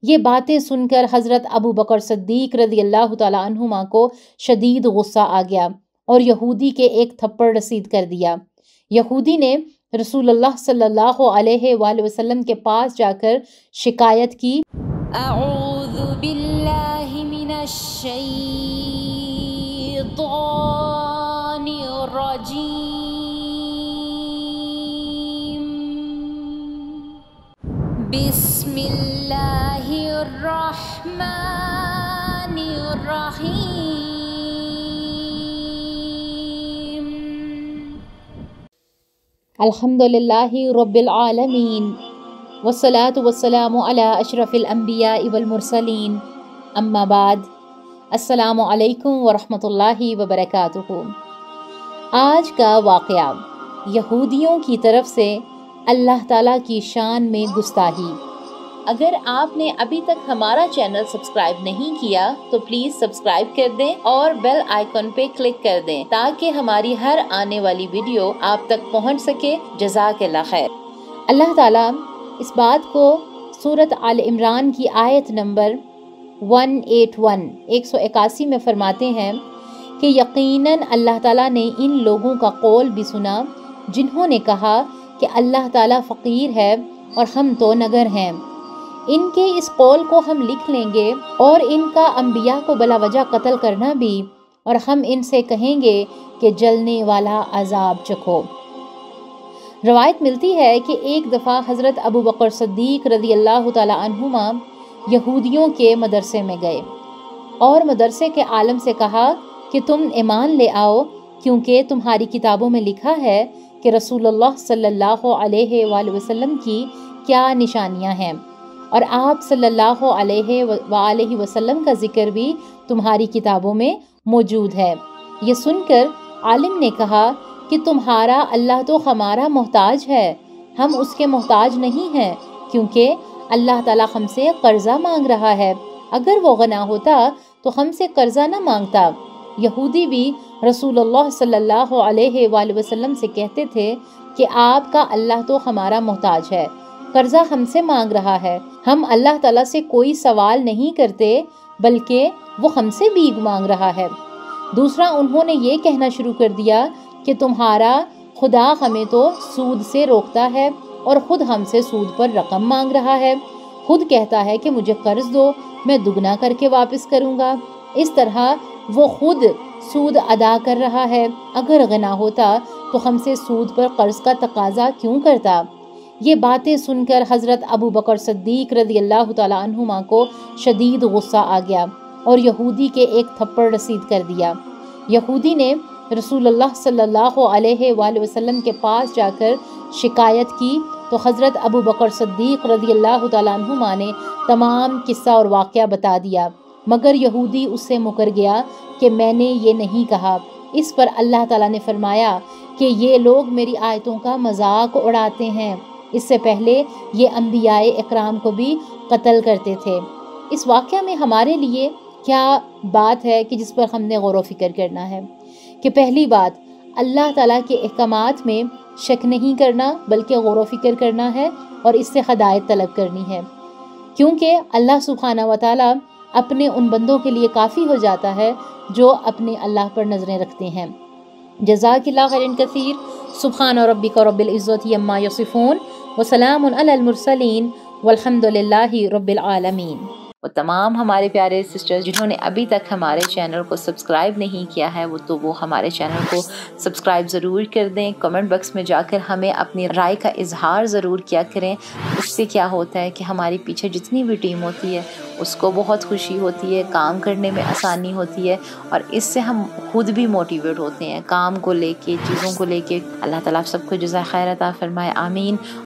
یہ باتیں سن کر حضرت ابو بکر صدیق رضی اللہ تعالیٰ عنہما کو شدید غصہ آ گیا اور یہودی کے ایک تھپڑ رسید کر دیا۔ یہودی نے رسول اللہ صلی اللہ علیہ وآلہ وسلم کے پاس جا کر شکایت کی، اعوذ باللہ من الشیطان الرجیم، بسم اللہ الرحمن الرحیم، الحمدللہ رب العالمین والصلاة والسلام علی اشرف الانبیاء والمرسلین، اما بعد، السلام علیکم ورحمۃ اللہ وبرکاتہ۔ آج کا واقعہ یہودیوں کی طرف سے اللہ تعالیٰ کی شان میں گستاخی۔ اگر آپ نے ابھی تک ہمارا چینل سبسکرائب نہیں کیا تو پلیز سبسکرائب کر دیں اور بیل آئیکن پہ کلک کر دیں تاکہ ہماری ہر آنے والی ویڈیو آپ تک پہنچ سکے۔ جزاک اللہ خیر۔ اللہ تعالیٰ اس بات کو سورۃ آل عمران کی آیت نمبر 181 میں فرماتے ہیں کہ یقیناً اللہ تعالیٰ نے ان لوگوں کا قول بھی سنا جنہوں نے کہا کہ اللہ تعالیٰ فقیر ہے اور ہم تو نگر ہیں۔ ان کے اس قول کو ہم لکھ لیں گے اور ان کا انبیاء کو بلا وجہ قتل کرنا بھی، اور ہم ان سے کہیں گے کہ جلنے والا عذاب چکھو۔ روایت ملتی ہے کہ ایک دفعہ حضرت ابو بکر صدیق رضی اللہ تعالیٰ عنہما یہودیوں کے مدرسے میں گئے اور مدرسے کے عالم سے کہا کہ تم ایمان لے آؤ، کیونکہ تمہاری کتابوں میں لکھا ہے کہ رسول اللہ صلی اللہ علیہ وآلہ وسلم کی کیا نشانیاں ہیں، اور آپ صلی اللہ علیہ وآلہ وسلم کا ذکر بھی تمہاری کتابوں میں موجود ہے۔ یہ سن کر عالم نے کہا کہ تمہارا اللہ تو ہمارا محتاج ہے، ہم اس کے محتاج نہیں ہیں، کیونکہ اللہ تعالیٰ ہم سے قرضہ مانگ رہا ہے، اگر وہ غنی ہوتا تو ہم سے قرضہ نہ مانگتا۔ یہودی بھی رسول اللہ صلی اللہ علیہ وآلہ وسلم سے کہتے تھے کہ آپ کا اللہ تو ہمارا محتاج ہے، قرضہ ہم سے مانگ رہا ہے، ہم اللہ تعالیٰ سے کوئی سوال نہیں کرتے بلکہ وہ ہم سے بھیک مانگ رہا ہے۔ دوسرا انہوں نے یہ کہنا شروع کر دیا کہ تمہارا خدا ہمیں تو سود سے روکتا ہے اور خود ہم سے سود پر رقم مانگ رہا ہے، خود کہتا ہے کہ مجھے قرض دو، میں دگنا کر کے واپس کروں گا۔ اس طرح وہ خود سود ادا کر رہا ہے، اگر غنا ہوتا تو ہم سے سود پر قرض کا تقاضا کیوں کرتا؟ یہ باتیں سن کر حضرت ابو بکر صدیق رضی اللہ تعالیٰ عنہما کو شدید غصہ آ گیا اور یہودی کے ایک تھپڑ رسید کر دیا۔ یہودی نے رسول اللہ صلی اللہ علیہ وآلہ وسلم کے پاس جا کر شکایت کی تو حضرت ابو بکر صدیق رضی اللہ تعالیٰ عنہما نے تمام قصہ اور واقعہ بتا دیا، مگر یہودی اس سے مکر گیا کہ میں نے یہ نہیں کہا۔ اس پر اللہ تعالیٰ نے فرمایا کہ یہ لوگ میری آیتوں کا مذاق اڑاتے ہیں، اس سے پہلے یہ انبیاء اکرام کو بھی قتل کرتے تھے۔ اس واقعہ میں ہمارے لیے کیا بات ہے کہ جس پر ہم نے غور و فکر کرنا ہے کہ پہلی بات، اللہ تعالیٰ کے احکامات میں شک نہیں کرنا بلکہ غور و فکر کرنا ہے اور اس سے ہدایت طلب کرنی ہے، کیونکہ اللہ سبحانہ و تعالیٰ اپنے ان بندوں کے لیے کافی ہو جاتا ہے جو اپنے اللہ پر نظریں رکھتے ہیں۔ جزاک اللہ خیر کثیر۔ سبحان ربک رب العزت عما یصفون وسلام علی المرسلین والحمد للہ رب العالمین۔ وہ تمام ہمارے پیارے سسٹرز جنہوں نے ابھی تک ہمارے چینل کو سبسکرائب نہیں کیا ہے وہ ہمارے چینل کو سبسکرائب ضرور کر دیں۔ کمنٹ باکس میں جا کر ہمیں اپنی رائے کا اظہار ضرور کیا کریں۔ اس سے کیا ہوتا ہے کہ ہماری پیچھے جتنی بھی ٹیم ہوتی ہے اس کو بہت خوشی ہوتی ہے، کام کرنے میں آسانی ہوتی ہے، اور اس سے ہم خود بھی موٹیویٹ ہوتے ہیں کام کو لے کے، چیزوں کو لے کے۔ اللہ تعالیٰ آپ سب کو جزائے خیر عطا فرمائے، آمین۔